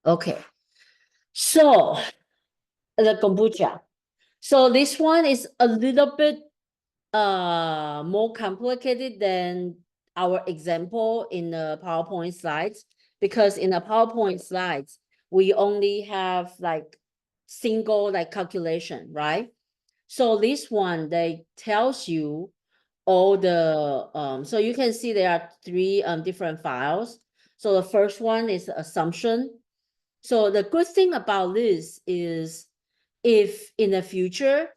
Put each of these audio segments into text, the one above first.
Okay, so the kombucha. So this one is a little bit more complicated than our example in the PowerPoint slides, because in the PowerPoint slides, we only have like single like calculation, right? So this one, they tells you all the, so you can see there are three different files. So the first one is the assumption. So the good thing about this is if in the future,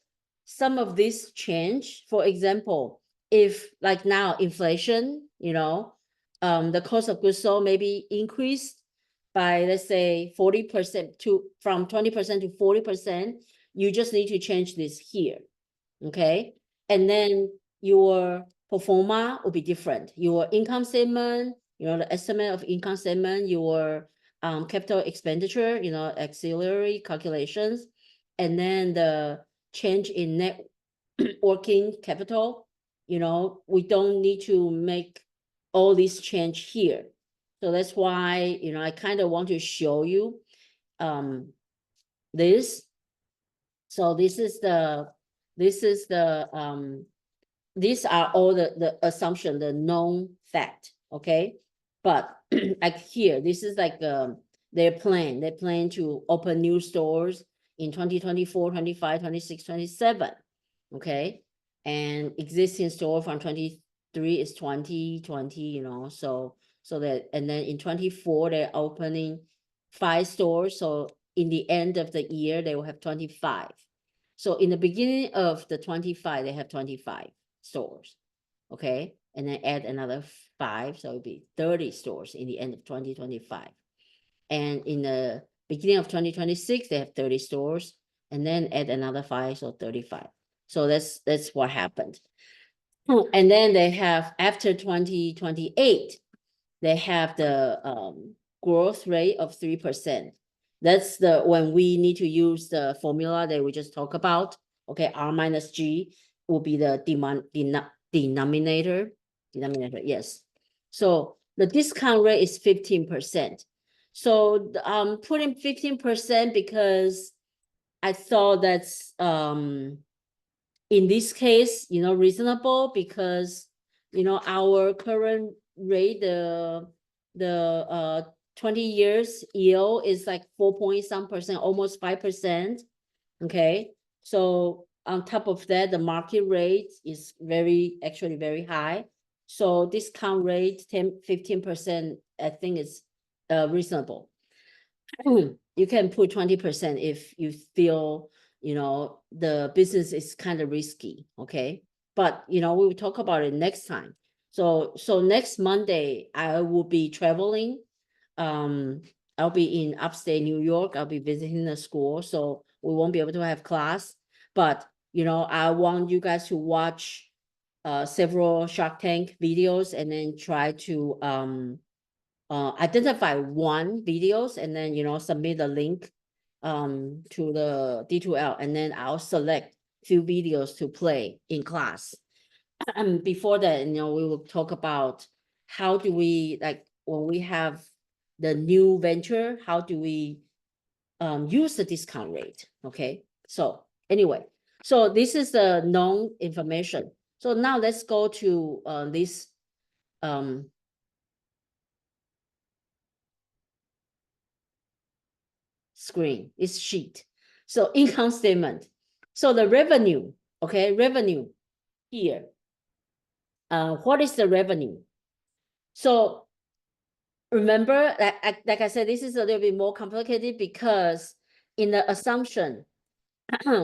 some of this change, for example, if like now inflation, the cost of goods sold maybe increased by, let's say 40% from 20% to 40%, you just need to change this here. Okay. And then your pro forma will be different. Your income statement, the estimate of income statement, your capital expenditure, auxiliary calculations, and then the change in net working capital, we don't need to make all these change here. So that's why, I kind of want to show you this. So these are all the assumption, the known fact, okay? But like here, this is like their plan. They plan to open new stores in 2024, 25, 26, 27, okay? And existing store from 23 is 20, so that, and then in 24, they're opening 5 stores. So in the end of the year, they will have 25. So in the beginning of the 25, they have 25 stores, okay? And then add another 5, so it'll be 30 stores in the end of 2025. And in the beginning of 2026, they have 30 stores, and then add another 5, so 35. So that's what happened. And then they have, after 2028, they have the growth rate of 3%. That's when we need to use the formula that we just talked about. Okay, R minus G will be the denominator, yes. So the discount rate is 15%. So putting 15% because I thought that's in this case, reasonable, because our current rate, the 20 years yield is like 4.some%, almost 5%. Okay, so on top of that, the market rate is actually very high. So discount rate 15%, I think is reasonable. You can put 20% if you feel the business is kind of risky, okay? But we will talk about it next time. So next Monday I will be traveling. I'll be in upstate New York. I'll be visiting the school, so we won't be able to have class. But I want you guys to watch several Shark Tank videos and then try to identify one videos, and then submit the link to the D2L, and then I'll select few videos to play in class. And before that, we will talk about how do we, like, when we have the new venture, how do we use the discount rate. Okay, so anyway, so this is the known information. So now let's go to this screen, is sheet. So income statement. So the revenue, okay, revenue here. What is the revenue? So remember, like I said, this is a little bit more complicated because in the assumption,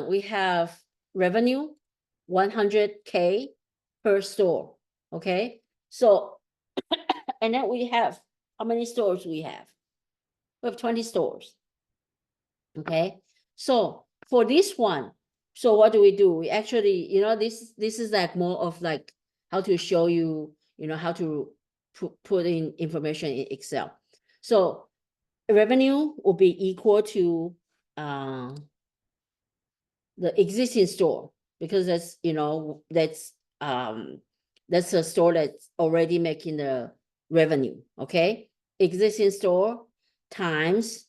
we have revenue 100K per store, okay? So, and then we have, how many stores we have? We have 20 stores. Okay, so for this one, so what do? We actually, this is like more of like how to show you, how to put in information in Excel. So revenue will be equal to the existing store, because that's, that's a store that's already making the revenue. Okay, existing store times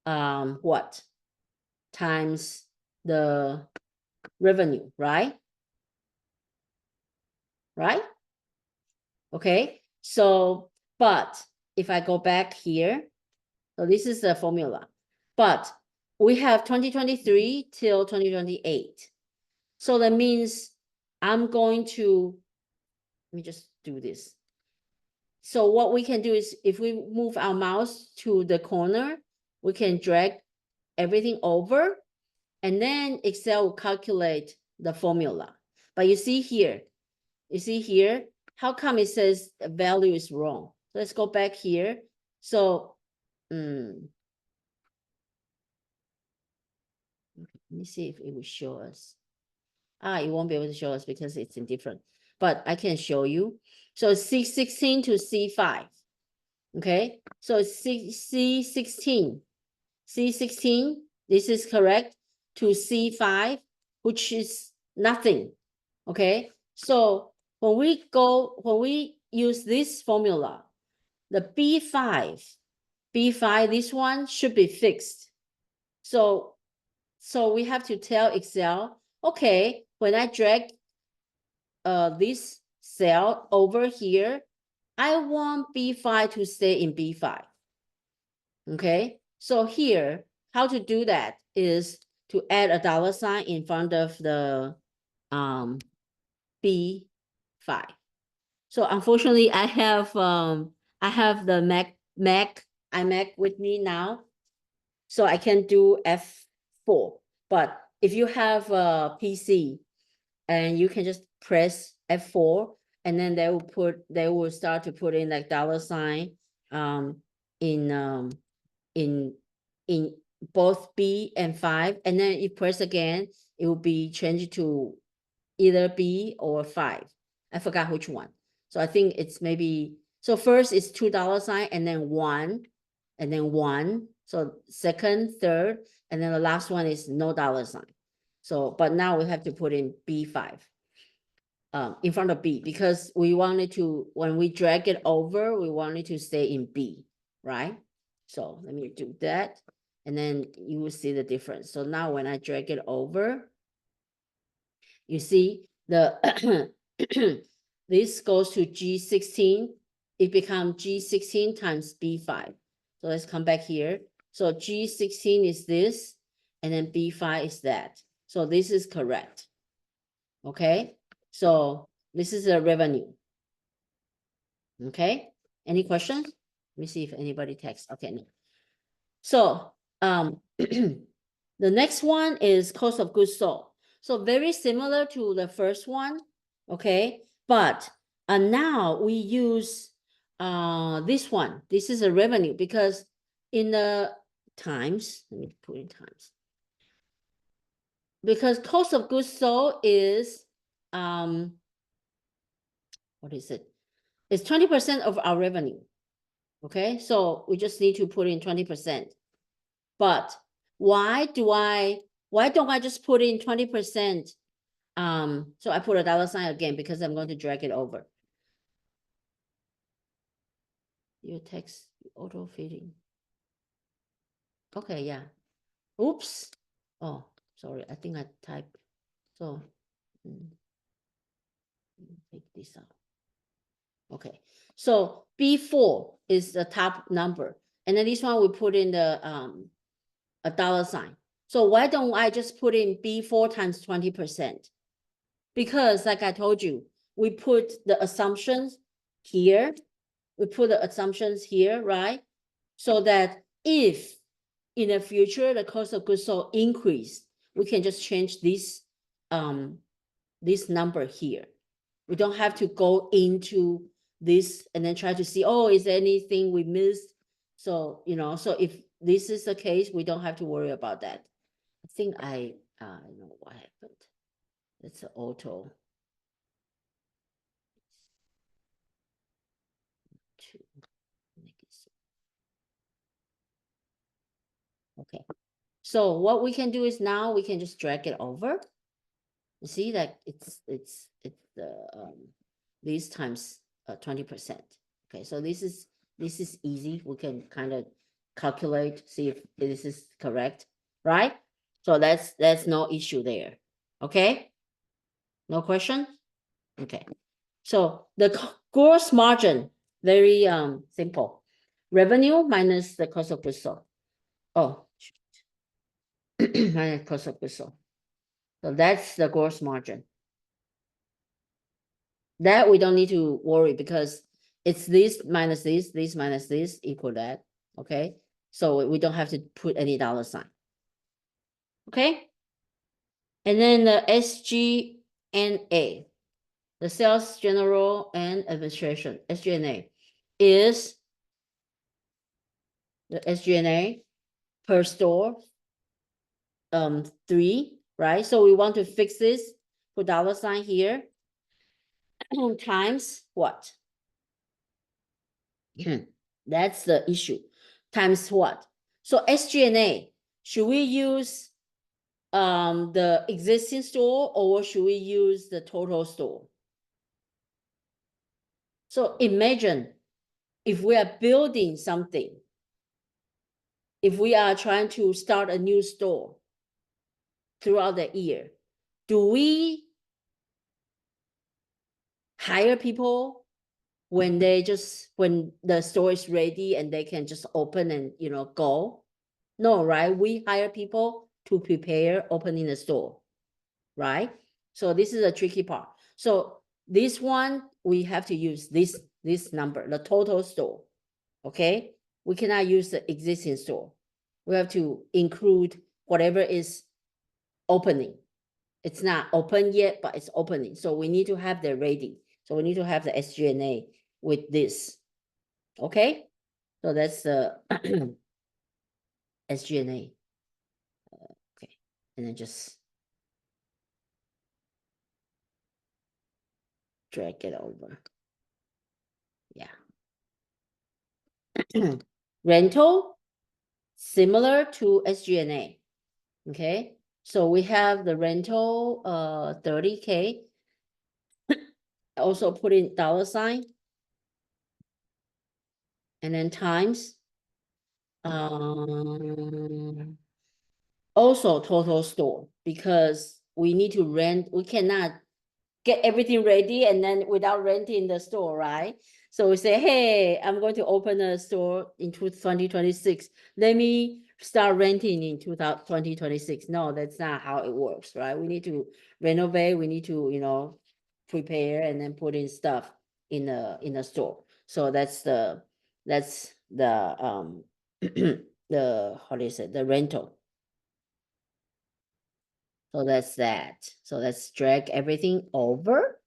what? Times the revenue, right? Right? Okay, so, but if I go back here, so this is the formula, but we have 2023 till 2028. So that means I'm going to, let me just do this. So what we can do is if we move our mouse to the corner, we can drag everything over and then Excel will calculate the formula. But you see here, how come it says the value is wrong? Let's go back here. So, let me see if it will show us. It won't be able to show us because it's indifferent, but I can show you. So C16 to C5. Okay, so C16, this is correct, to C5, which is nothing. Okay, so when we use this formula, the B5, this one should be fixed. So we have to tell Excel, okay, when I drag this cell over here, I want B5 to stay in B5. Okay, so here, how to do that is to add a $ in front of the B5. So unfortunately, I have the iMac with me now, so I can do F4. But if you have a PC, and you can just press F4, and then they will start to put in like $ in both B and 5, and then you press again, it will be changed to either B or 5. I forgot which one. So I think it's maybe, so first it's $2 and then 1, and then 1. So second, third, and then the last one is no $. So, but now we have to put in B5 in front of B because we wanted to, when we drag it over, we wanted to stay in B, right? So let me do that. And then you will see the difference. So now when I drag it over, you see the this goes to G16. It becomes G16 times B5. So let's come back here. So G16 is this, and then B5 is that. So this is correct. Okay, so this is a revenue. Okay, any questions? Let me see if anybody texts. Okay, no. So the next one is cost of goods sold. So very similar to the first one, okay? But now we use this one. This is a revenue because in the times, let me put in times. Because cost of goods sold is what is it? It's 20% of our revenue. Okay, so we just need to put in 20%. But why don't I just put in 20%? So I put a $ again because I'm going to drag it over. Your text auto fitting. Okay, yeah. Oops. Oh, sorry. I think I typed. So take this out. Okay. So B4 is the top number. And then this one we put in the a $. So why don't I just put in B4 times 20%? Because like I told you, we put the assumptions here. We put the assumptions here, right? So that if in the future the cost of goods sold increase, we can just change this number here. We don't have to go into this and then try to see, oh, is there anything we missed? So, so if this is the case, we don't have to worry about that. I think I know what happened. It's an auto. Okay. So what we can do is now we can just drag it over. You see that it's these times 20%. Okay, so this is easy. We can kind of calculate, see if this is correct, right? So that's no issue there. Okay? No question? Okay. So the gross margin, very simple. Revenue minus the cost of goods sold. Oh, minus cost of goods sold. So that's the gross margin. That we don't need to worry because it's this minus this minus this equal that. Okay. So we don't have to put any dollar sign. Okay. And then the SG&A, the sales general and administration, SG&A is the SG&A per store 3, right? So we want to fix this, put dollar sign here times what? That's the issue. Times what? So SG&A, should we use the existing store or should we use the total store? So imagine if we are building something, if we are trying to start a new store throughout the year, do we hire people when the store is ready and they can just open and go? No, right? We hire people to prepare opening the store, right? So this is a tricky part. So this one, we have to use this number, the total store, okay? We cannot use the existing store. We have to include whatever is opening. It's not open yet, but it's opening. So we need to have the ready. So we need to have the SG&A with this, okay? So that's the SG&A. Okay, and then just drag it over. Yeah. Rental, similar to SG&A. Okay, so we have the rental 30K. Also put in dollar sign. And then times also total store, because we need to rent, we cannot get everything ready and then without renting the store, right? So we say, hey, I'm going to open a store in 2026. Let me start renting in 2026. No, that's not how it works, right? We need to renovate, we need to, prepare and then put in stuff in the store. So that's the the how do you say, the rental. So that's that. So let's drag everything over.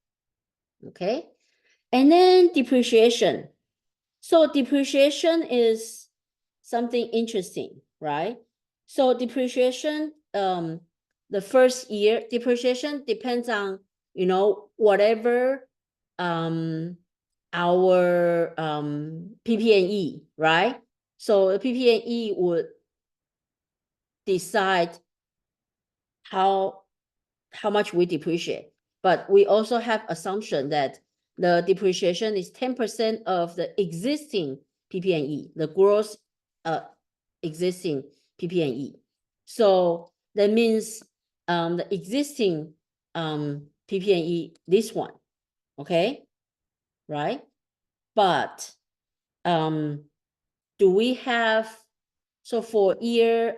Okay. And then depreciation. So depreciation is something interesting, right? So depreciation, the first year depreciation depends on, whatever our PP&E, right? So the PP&E would decide how much we depreciate. But we also have assumption that the depreciation is 10% of the existing PP&E, the gross existing PP&E. So that means the existing PP&E, this one, okay, right? But do we have, so for year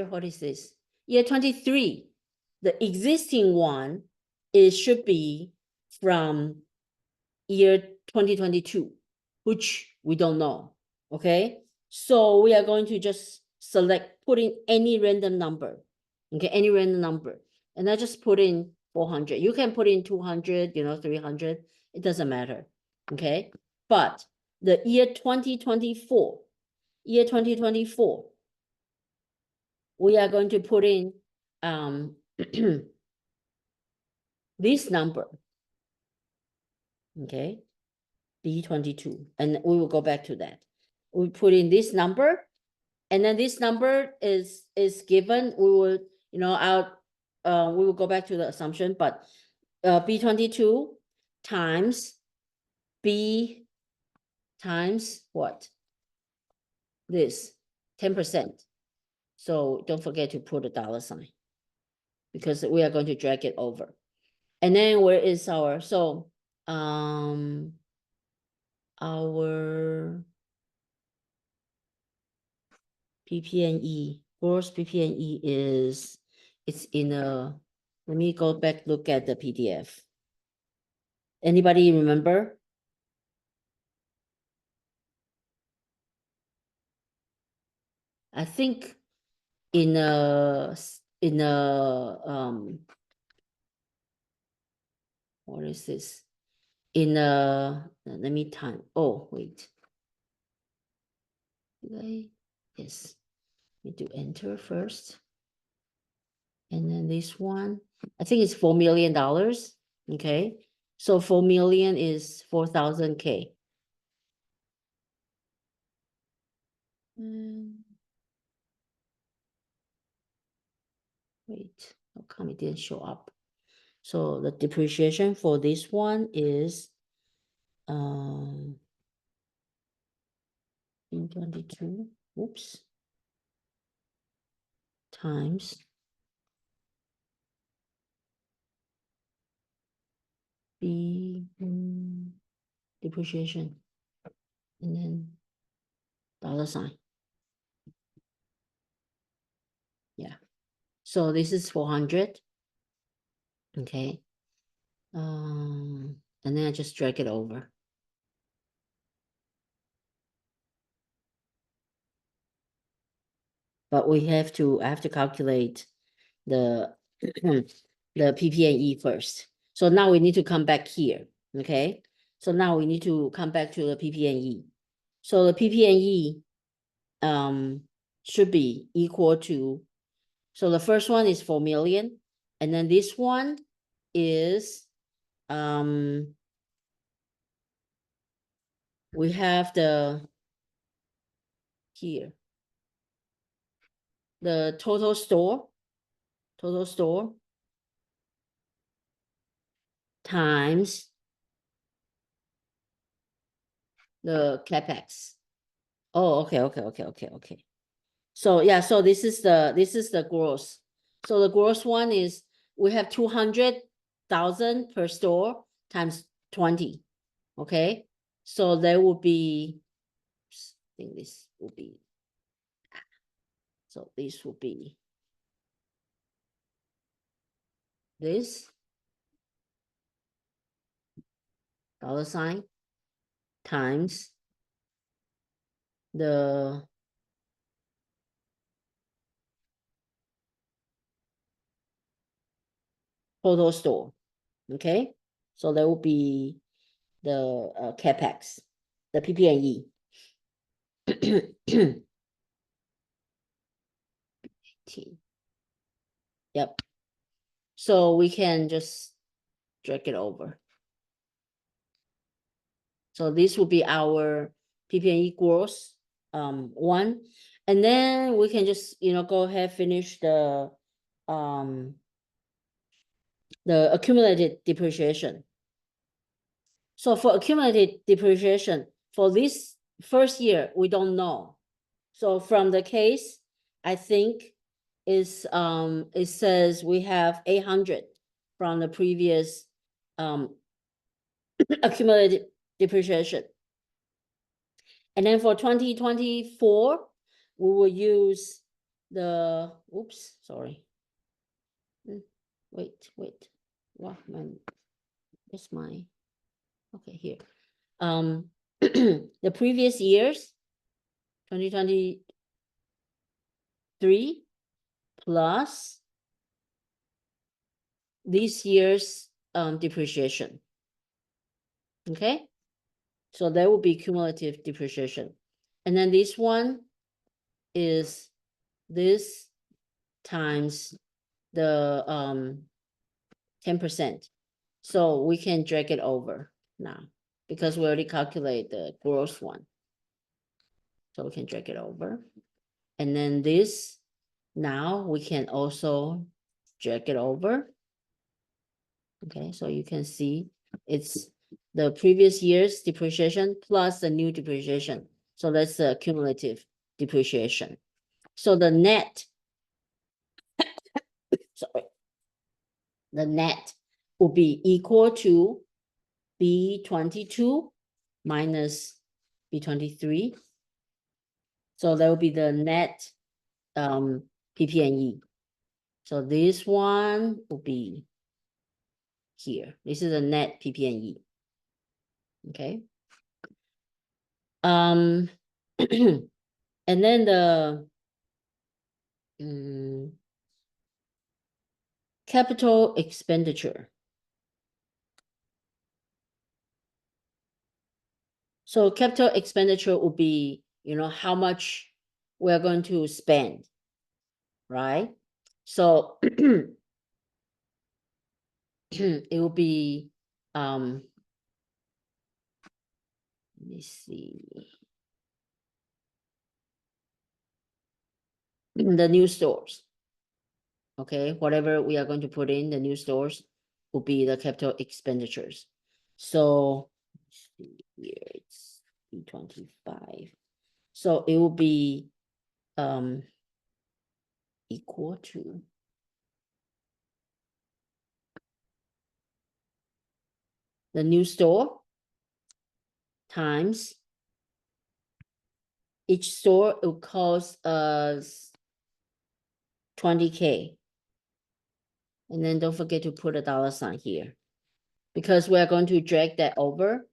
what is this? Year 23, the existing one, it should be from year 2022, which we don't know, okay? So we are going to just select, put in any random number, okay, any random number. And I just put in 400. You can put in 200, 300, it doesn't matter, okay? But the year 2024, we are going to put in this number, okay, B22, and we will go back to that. We put in this number, and then this number is given. We will, we will go back to the assumption, but B22 times B times what? This 10%. So don't forget to put a dollar sign because we are going to drag it over. And then where is our, so our PP&E, gross PP&E is, it's in a, let me go back, look at the PDF. Anybody remember? I think in a, what is this? In a, let me time, oh, wait. Did I, yes, need to enter first. And then this one, I think it's $4 million, okay? So 4 million is 4,000 K. Wait, how come it didn't show up? So the depreciation for this one is 22, oops, times B depreciation, and then dollar sign. Yeah. So this is 400. Okay. And then I just drag it over. But I have to calculate the the PP&E first. So now we need to come back here, okay? So now we need to come back to the PP&E. So the PP&E should be equal to, so the first one is 4 million, and then this one is we have the here the total store times the capex. Oh, okay. So yeah, so this is the gross. So the gross one is we have 200,000 per store times 20. Okay, so there will be, I think this will be, so this will be this dollar sign times the total store. Okay, so there will be the capex, the PP&E. Yep. So we can just drag it over. So this will be our PP&E gross one. And then we can just, go ahead, finish the accumulated depreciation. So for accumulated depreciation, for this first year, we don't know. So from the case, I think is it says we have 800 from the previous accumulated depreciation. And then for 2024, we will use the, oops, sorry. Wait, what, where's my, okay, here. The previous years, 2023 plus this year's depreciation. Okay, so there will be cumulative depreciation. And then this one is this times the 10%. So we can drag it over now because we already calculate the gross one. So we can drag it over. And then this, now we can also drag it over. Okay, so you can see it's the previous year's depreciation plus the new depreciation. So that's the cumulative depreciation. So the net, sorry, the net will be equal to B22 minus B23. So that will be the net PP&E. So this one will be here. This is the net PP&E. Okay. And then the capital expenditure. So capital expenditure will be, you know, how much we're going to spend, right? So it will be, let me see. The new stores. Okay, whatever we are going to put in the new stores will be the capital expenditures. So here it's B25. So it will be equal to the new store times each store will cost us 20K. And then don't forget to put a dollar sign here because we're going to drag that over.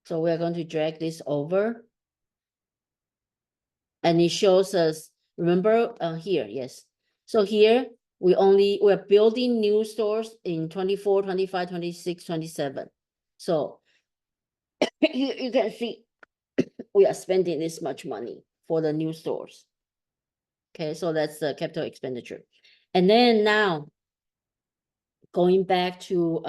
So we're going to drag this over. And it shows us, remember here, yes. So here we're building new stores in 24, 25, 26, 27. So you can see we are spending this much money for the new stores. Okay, so that's the capital expenditure. And then now going back to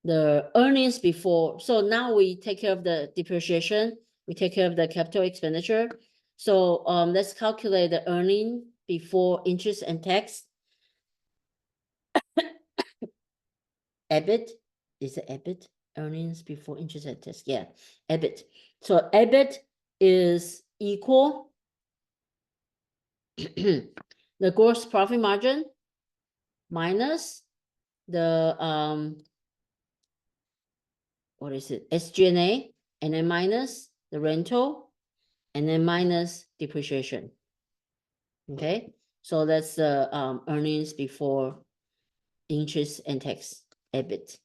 the earnings before. So now we take care of the depreciation, we take care of the capital expenditure. So let's calculate the earning before interest and tax. EBIT, is it EBIT? Earnings before interest and tax, yeah, EBIT. So EBIT is equal the gross profit margin minus the what is it, SG&A, and then minus the rental, and then minus depreciation. Okay, so that's the earnings before interest and tax, EBIT.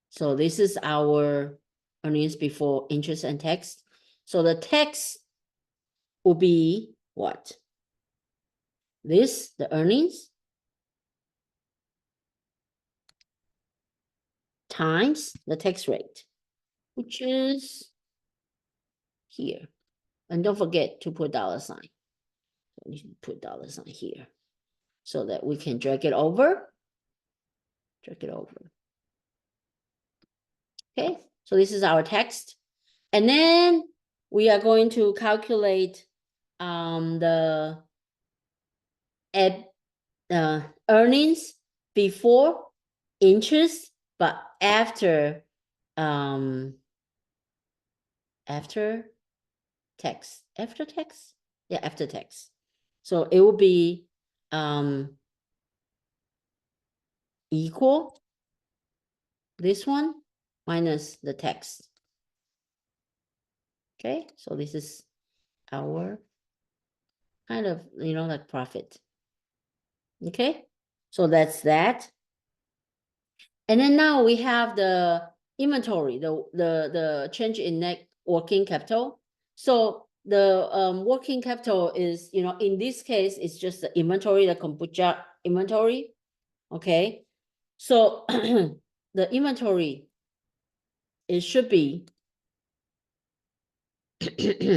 So this is our earnings before interest and tax. So the tax will be what? This, the earnings, times the tax rate, which is here. And don't forget to put dollar sign. So you put dollar sign here so that we can drag it over. Drag it over. Okay, so this is our text. And then we are going to calculate the earnings before interest, but after tax. After tax? Yeah, after tax. So it will be equal this one minus the tax. Okay, so this is our kind of, you know, like profit. Okay, so that's that. And then now we have the inventory, the change in net working capital. So the working capital is, you know, in this case, it's just the inventory, the kombucha inventory. Okay, so the inventory, it should be B12,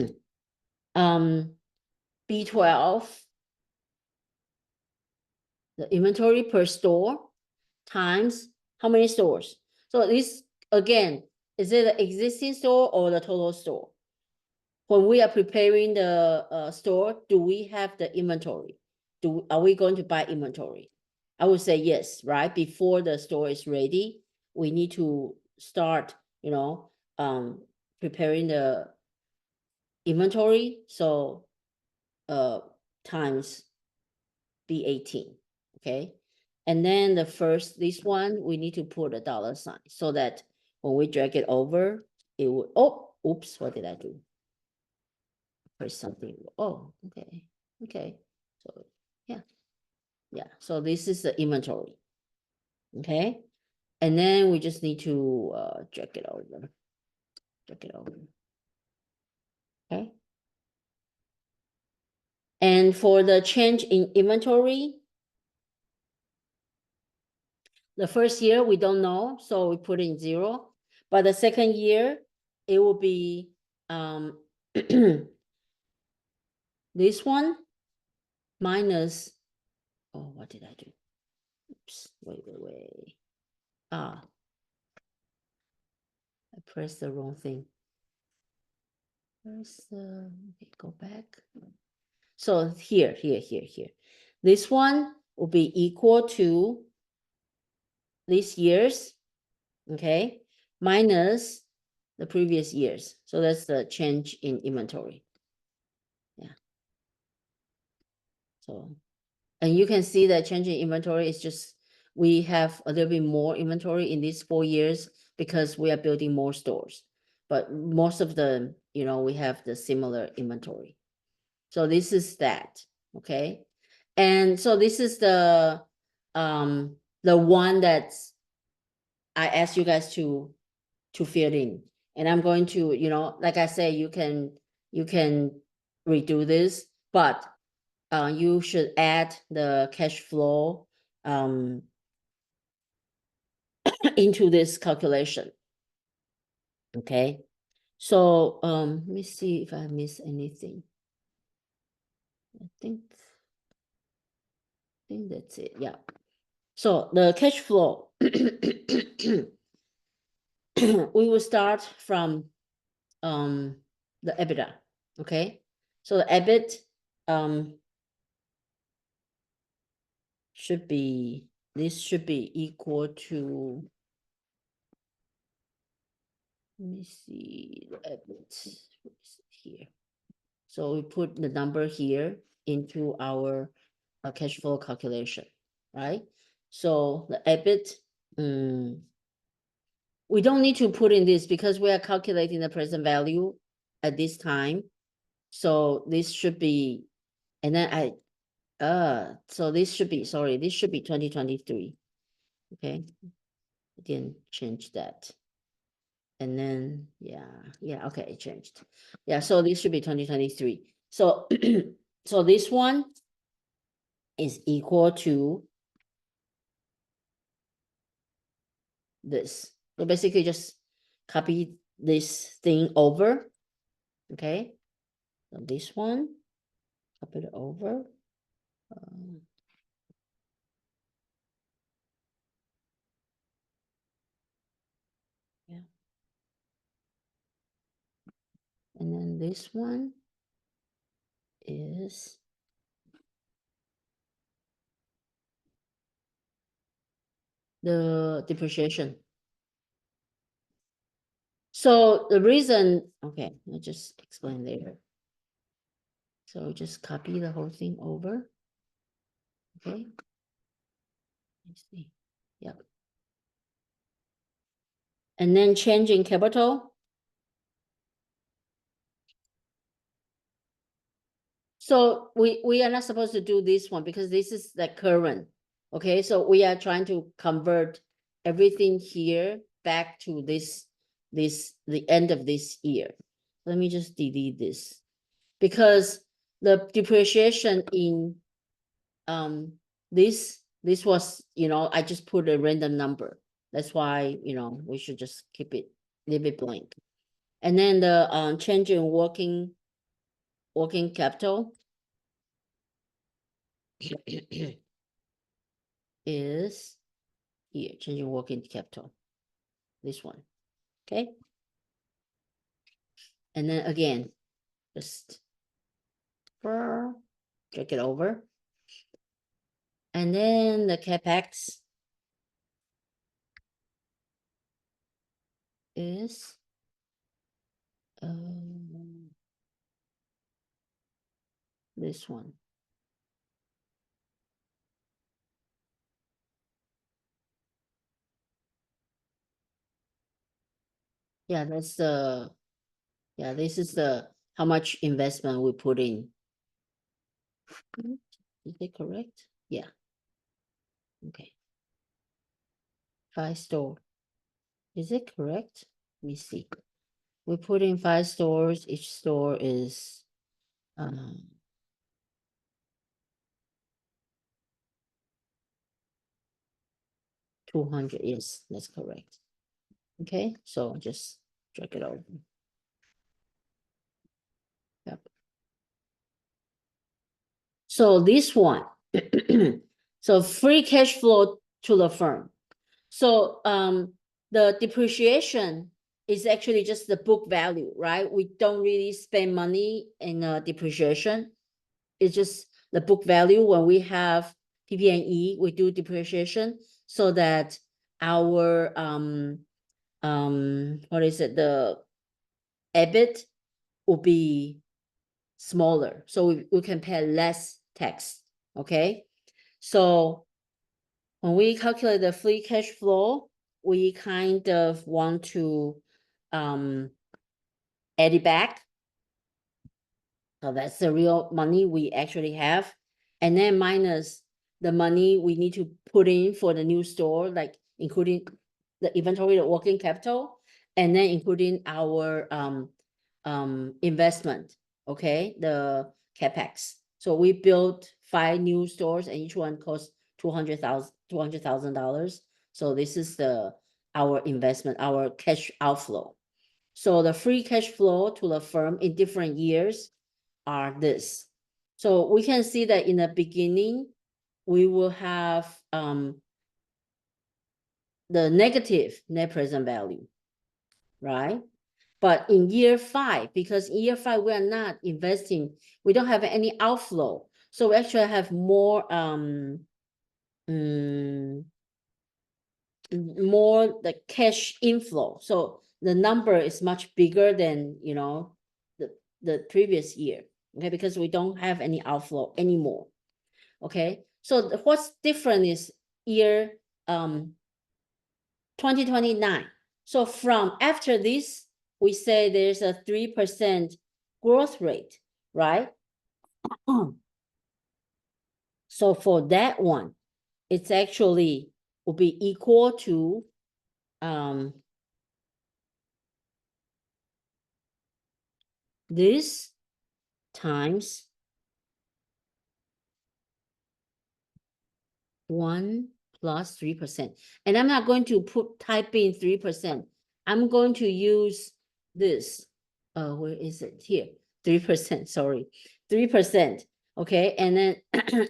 the inventory per store times how many stores? So this, again, is it the existing store or the total store? When we are preparing the store, do we have the inventory? Are we going to buy inventory? I would say yes, right? Before the store is ready, we need to start, you know, preparing the inventory. So times B18, okay? And then the first, this one, we need to put a dollar sign so that when we drag it over, it will, oh, oops, what did I do? Press something, oh, okay, okay. So yeah, so this is the inventory, okay? And then we just need to drag it over, okay? And for the change in inventory, the first year we don't know, so we put in 0. But the second year, it will be this one minus, oh, what did I do? Oops, wait. I pressed the wrong thing. Where's the, okay, go back. So here. This one will be equal to this year's, okay, minus the previous years. So that's the change in inventory. Yeah. So, and you can see that change in inventory is just, we have a little bit more inventory in these 4 years because we are building more stores. But most of the, you know, we have the similar inventory. So this is that, okay? And so this is the one that's, I asked you guys to fill in. And I'm going to, you know, like I say, you can redo this, but you should add the cash flow into this calculation. Okay. So let me see if I miss anything. I think that's it. Yeah. So the cash flow, we will start from the EBITDA. Okay. So the EBIT should be, this should be equal to, let me see the EBIT here. So we put the number here into our cash flow calculation, right? So the EBIT, we don't need to put in this because we are calculating the present value at this time. So this should be, and then so this should be, sorry, this should be 2023. Okay, I didn't change that. And then, yeah, okay, it changed. Yeah, so this should be 2023. So, so this one is equal to this. So basically just copy this thing over, okay? So this one, copy it over. Yeah. And then this one is the depreciation. So the reason, okay, I'll just explain later. So just copy the whole thing over. Okay. Let's see. Yep. And then change in capital. So we are not supposed to do this one because this is the current. Okay, so we are trying to convert everything here back to this the end of this year. Let me just delete this because the depreciation in this was, you know, I just put a random number. That's why, you know, we should just keep it a little bit blank. And then the change in working capital is here, changing working capital, this one, okay? And then again, just drag it over. And then the CapEx, is this one. Yeah, that's the, yeah, this is the, how much investment we put in. Is it correct? Yeah. Okay. 5 store. Is it correct? Let me see. We put in 5 stores. Each store is 200. Yes, that's correct. Okay, so just drag it over. Yep. So this one, so free cash flow to the firm. So the depreciation is actually just the book value, right? We don't really spend money in depreciation. It's just the book value. When we have PP&E, we do depreciation so that our what is it? The EBIT will be smaller, so we can pay less tax. Okay, so when we calculate the free cash flow, we kind of want to add it back. So that's the real money we actually have, and then minus the money we need to put in for the new store, like including the inventory, the working capital, and then including our investment. Okay, the capex. So we built 5 new stores, and each one costs $200,000. So this is our investment, our cash outflow. So the free cash flow to the firm in different years are this. So we can see that in the beginning, we will have the negative net present value, right? But in year 5, because in year 5, we are not investing, we don't have any outflow. So we actually have more more the cash inflow. So the number is much bigger than, you know, the previous year. Okay, because we don't have any outflow anymore. Okay, so what's different is year 2029. So from after this, we say there's a 3% growth rate, right? So for that one, it's actually will be equal to this times 1 plus 3%. And I'm not going to type in 3%. I'm going to use this. Where is it? Here, 3%, sorry. 3%. Okay, and then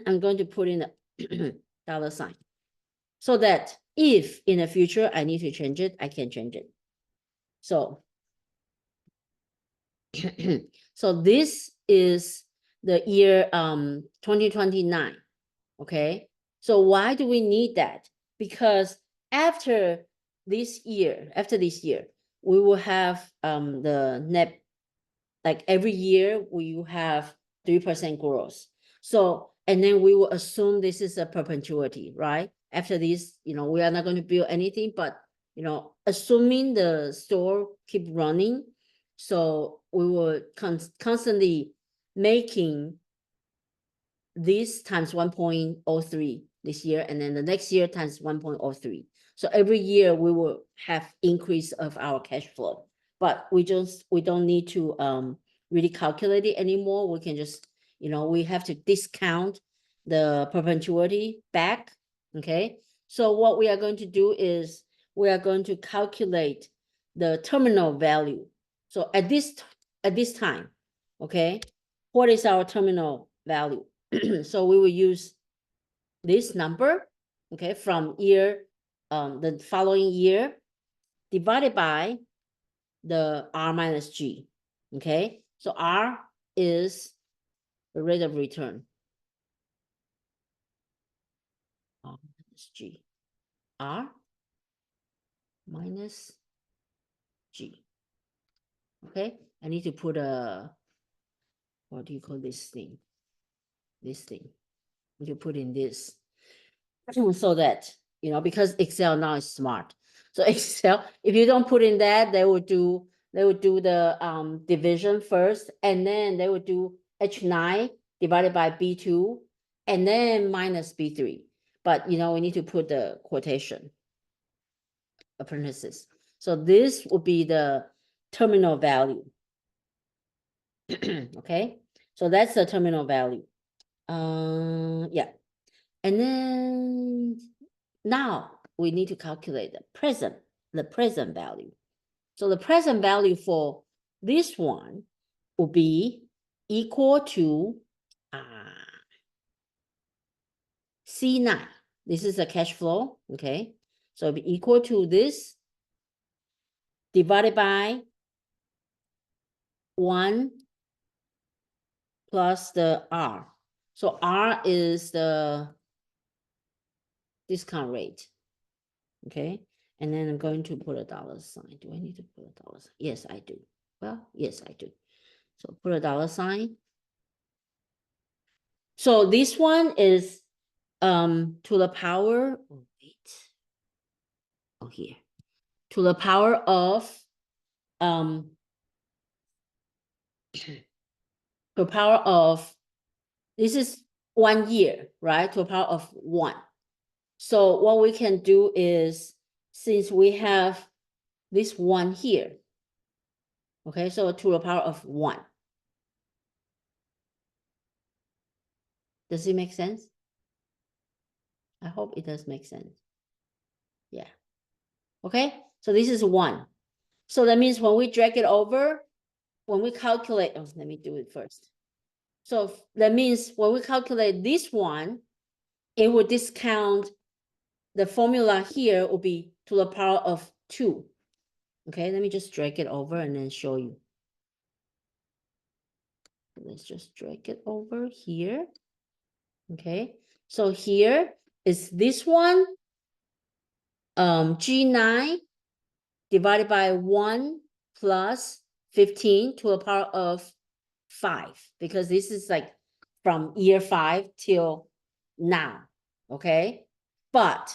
I'm going to put in a dollar sign. So that if in the future I need to change it, I can change it. So, so this is the year 2029. Okay, so why do we need that? Because after this year, we will have the net, like every year we will have 3% growth. So, and then we will assume this is a perpetuity, right? After this, you know, we are not going to build anything, but, you know, assuming the store keep running, so we will constantly making this times 1.03 this year, and then the next year times 1.03. So every year we will have increase of our cash flow, but we don't need to really calculate it anymore. We can just, you know, we have to discount the perpetuity back. Okay, so what we are going to do is we are going to calculate the terminal value. So at this time, okay, what is our terminal value? So we will use this number, okay, from year, the following year, divided by the R minus G, okay? So R is the rate of return. R minus G. R minus G. Okay, I need to put a, what do you call this thing? This thing. I need to put in this. So that, you know, because Excel now is smart. So Excel, if you don't put in that, they would do the division first, and then they would do H9 divided by B2, and then minus B3. But you know, we need to put the quotation, parentheses. So this would be the terminal value. Okay, so that's the terminal value. Yeah, and then now we need to calculate the present value. So the present value for this one will be equal to C9. This is a cash flow, okay? So it'll be equal to this divided by 1 plus the R. So R is the discount rate, okay? And then I'm going to put a dollar sign. Do I need to put a dollar sign? Yes, I do. Well, yes, I do. So put a dollar sign. So this one is to the power, oh wait, oh here, to the power of to the power of, this is 1 year, right? To the power of 1. So what we can do is, since we have this 1 here, okay, so to the power of 1. Does it make sense? I hope it does make sense. Yeah. Okay, so this is 1. So that means when we drag it over, when we calculate, oh, let me do it first. So that means when we calculate this one, it will discount, the formula here will be to the power of 2. Okay, let me just drag it over and then show you. Let's just drag it over here. Okay, so here is this one, G9 divided by 1 plus 15 to the power of 5, because this is like from year 5 till now, okay? But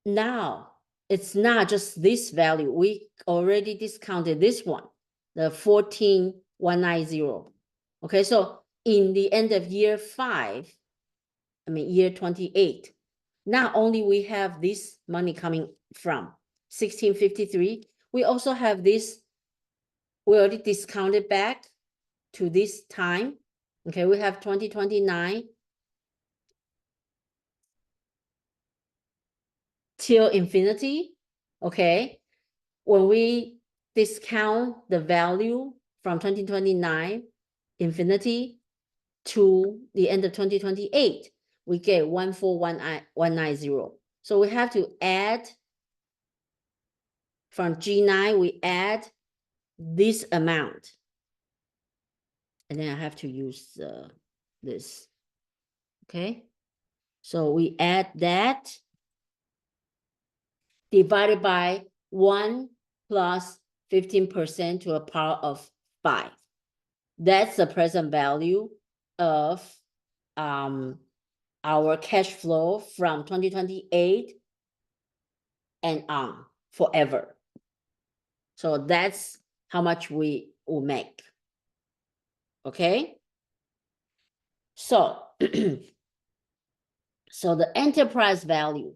now it's not just this value. We already discounted this one, the 14,190. Okay, so in the end of year 5, I mean year 28, not only we have this money coming from 1653, we also have this, we already discounted back to this time. Okay, we have 2029 till infinity. Okay, when we discount the value from 2029 infinity to the end of 2028, we get 141,190. So we have to add from G9, we add this amount. And then I have to use this. Okay, so we add that divided by 1 plus 15% to a power of 5. That's the present value of our cash flow from 2028 and on forever. So that's how much we will make. Okay, so so the enterprise value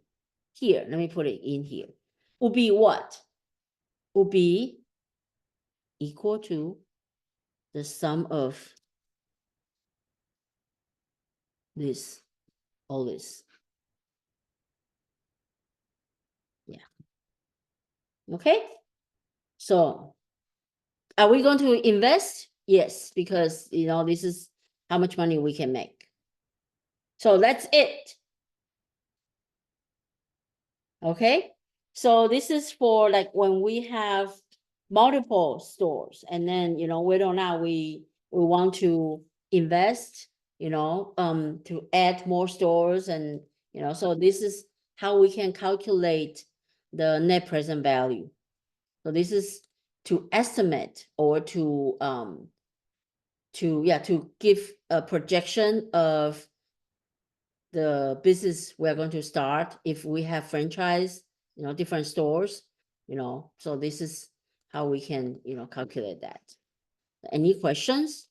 here, let me put it in here, will be what? Will be equal to the sum of this, all this. Yeah. Okay, so are we going to invest? Yes, because you know this is how much money we can make. So that's it. Okay, so this is for like when we have multiple stores, and then you know whether or not we want to invest, you know, to add more stores, and you know, so this is how we can calculate the net present value. So this is to estimate or to give a projection of the business we're going to start if we have franchise, different stores, so this is how we can, calculate that. Any questions?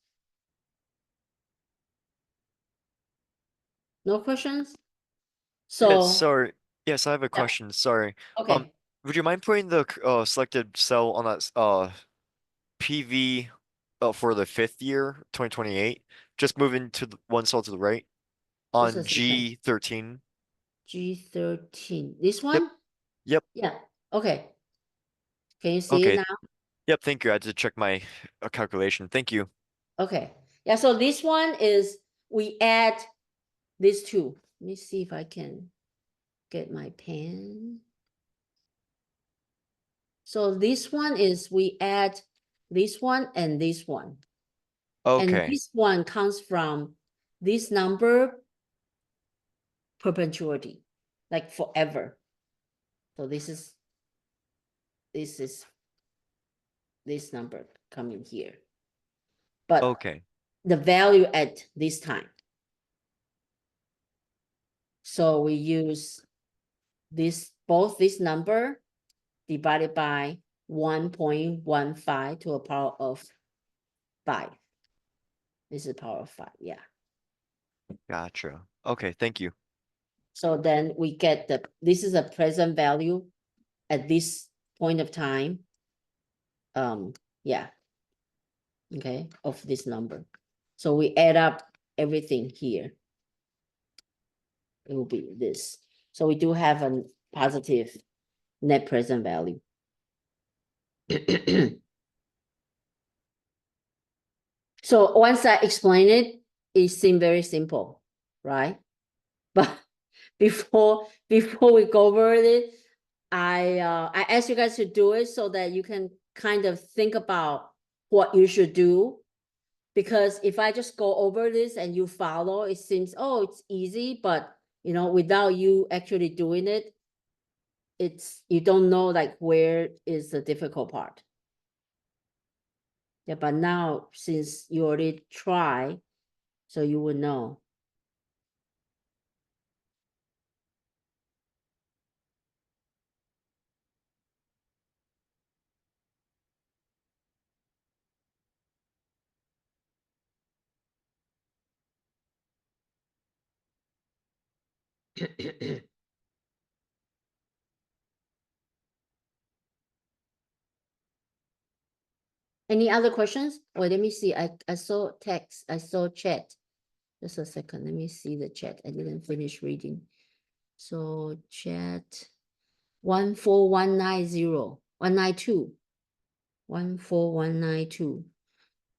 No questions? So, Yes, sorry. Yes, I have a yeah, question. Sorry. okay, Would you mind putting the selected cell on that PV for the 5th year, 2028? Just moving to the one cell to the right just a on second. G13. G13, this Yep. one? Yep. Yeah, okay. Can you see it Okay. now? Yep. Thank you. I had to check my calculation. Thank you. Okay, yeah, so this one is, we add these two. Let me see if I can get my pen. So this one is, we add this one and this one. And Okay. this one comes from this number perpetuity, like forever. So this is this number coming here. But Okay. the value at this time. So we use both this number divided by 1.15 to a power of 5. This is power of 5, yeah. Gotcha. Okay. Thank you. So then we get this is a present value at this point of time. Yeah. Okay, of this number. So we add up everything here. It will be this. So we do have a positive net present value. So once I explain it, it seemed very simple, right? But before we go over it, I ask you guys to do it so that you can kind of think about what you should do. Because if I just go over this and you follow, it seems, oh, it's easy, but without you actually doing it, you don't know like where is the difficult part. Yeah, but now since you already try, so you will know. Any other questions? Wait, let me see. I saw text. I saw chat. Just a second. Let me see the chat. I didn't finish reading. So chat 14190 192 14192.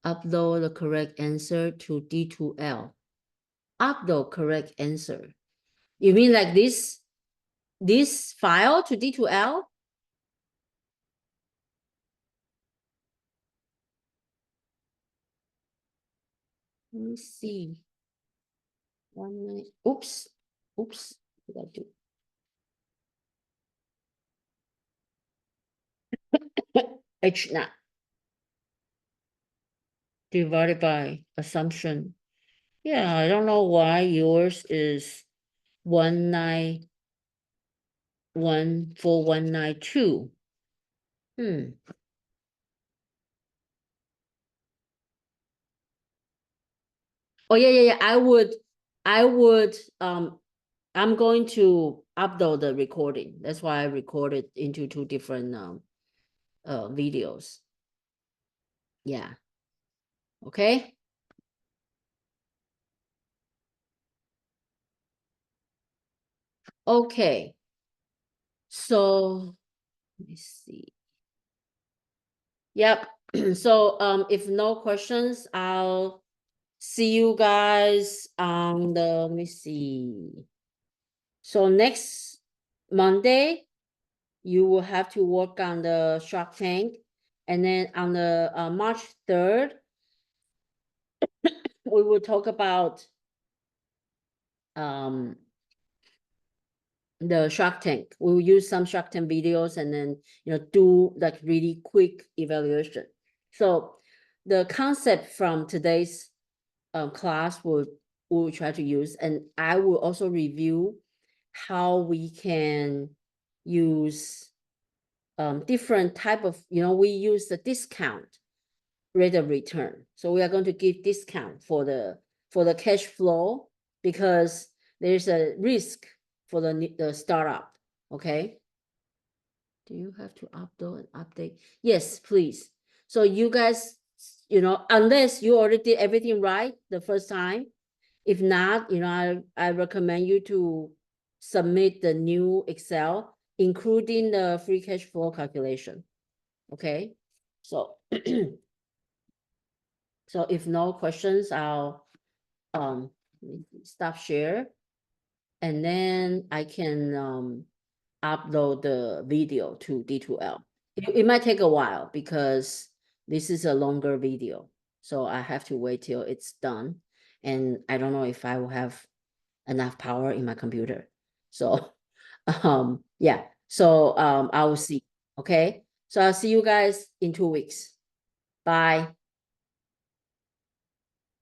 Upload the correct answer to D2L. Upload correct answer. You mean like this file to D2L? Let me see. Oops. Oops. What did I do? H0 divided by assumption. Yeah, I don't know why yours is 1914192. Oh yeah. I'm going to upload the recording. That's why I recorded into 2 different videos. Yeah. Okay. Okay. So let me see. Yep. So if no questions, I'll see you guys on let me see. So next Monday, you will have to work on the Shark Tank. And then on the March 3rd, we will talk about the Shark Tank. We'll use some Shark Tank videos and then, do like really quick evaluation. So the concept from today's class we'll try to use, and I will also review how we can use different type of, we use the discount rate of return. So we are going to give discount for the cash flow because there's a risk for the startup. Okay. Do you have to upload and update? Yes, please. So you guys, unless you already did everything right the first time, if not, I recommend you to submit the new Excel, including the free cash flow calculation. Okay, so so if no questions, I'll stop share, and then I can upload the video to D2L. It might take a while because this is a longer video, so I have to wait till it's done, and I don't know if I will have enough power in my computer. So yeah, so I will see. Okay, so I'll see you guys in 2 weeks. Bye.